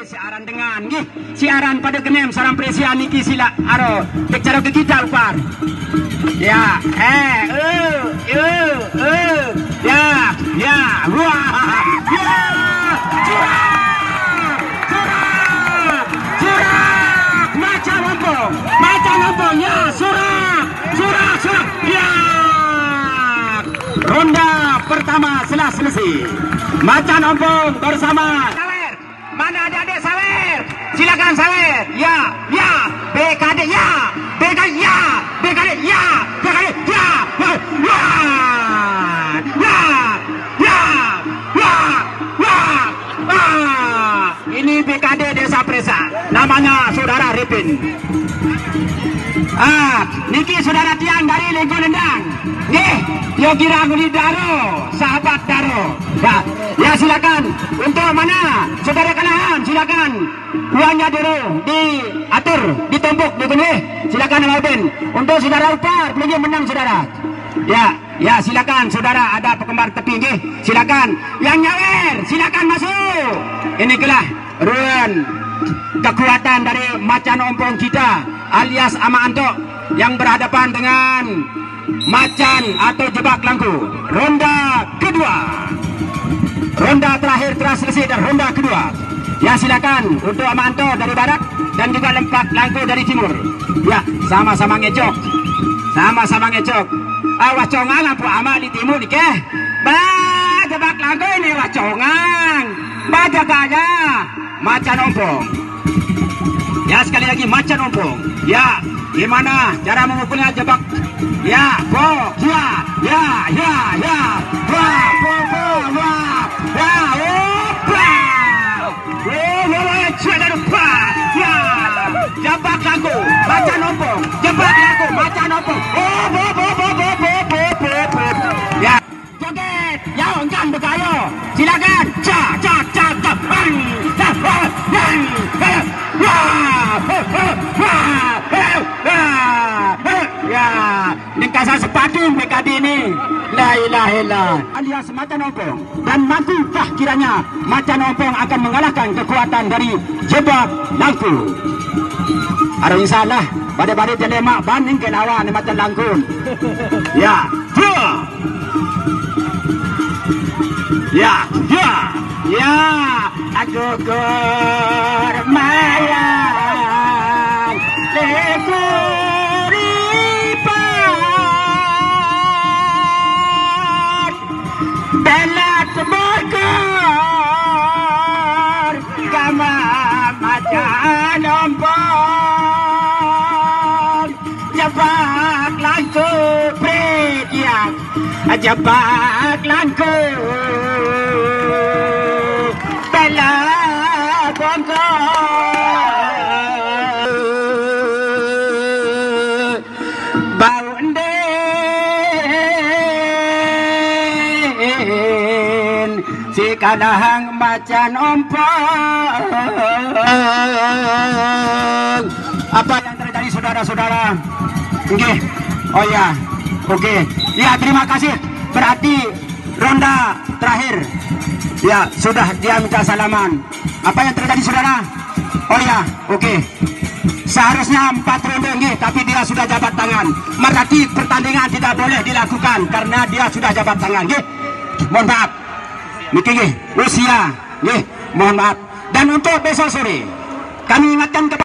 siaran dengan nggih siaran pada genem sarang presian niki sila aro bicara ke kita upar ya ya wah ya surak macam ompong ya surak ya ronda pertama selesai macan ompong bersama Sawer. Mana adik-adik Sawer? Silakan Sawer. Ya BKD ya BKD ya BKD ya BKD ya ini BKD Desa Presa namanya Saudara Ripin. Niki saudara Tiang dari Lengkong Lendang. Nih, Yogi Ranguni Daro, sahabat Daro. Ya silakan. Untuk mana? Saudara Kalahan, silakan. Uangnya dulu diatur, ditumpuk, begini. Silakan Alvin. Untuk saudara Upar, belum menang saudara. Ya silakan saudara ada pekembar tepi nggih. Silakan. Yang nyawer, silakan masuk. Ini kelah ruan kekuatan dari macan ompong kita alias Ama Antok yang berhadapan dengan macan atau jebak langku. Ronda kedua. Ronda terakhir telah selesai dan ronda kedua. Ya silakan untuk Ama Antok dari barat dan juga Lempak Langku dari timur. Ya sama-sama ngecok. Sama-sama ngecok. Wacongan apa Ama di timur nih ke? Jebak langku ini wacongan. Jaganya macan ompong. Ya sekali lagi macan ompong. Ya gimana cara mengukurnya jebak? Ya wah jebak langku macan ompong. Jebak langku macan ompong. Ya joget ya enggan berkayo. Silakan ya ningkasan sepatu BKD ini la ilaha illallah alias macan ompong dan mampukah kiranya macan ompong akan mengalahkan kekuatan dari jebak langku. Aduh insyaallah pada-pada jelemak banding ke lawan macan langku. Ya aku germayan lekuripan belat bokor kama macan ompong jebak langku prediak jebak langku si kadang macan ompong. Apa yang terjadi saudara-saudara? Oke. Oh ya. Oke. Ya terima kasih. Berarti ronda terakhir. Ya sudah dia minta salaman. Apa yang terjadi saudara? Oh ya. Oke. Seharusnya 4 ronde nggih, tapi dia sudah jabat tangan. Berarti pertandingan tidak boleh dilakukan karena dia sudah jabat tangan nggih. Mohon maaf. Niki nggih, usia nggih, mohon maaf. Dan untuk besok sore kami ingatkan kepada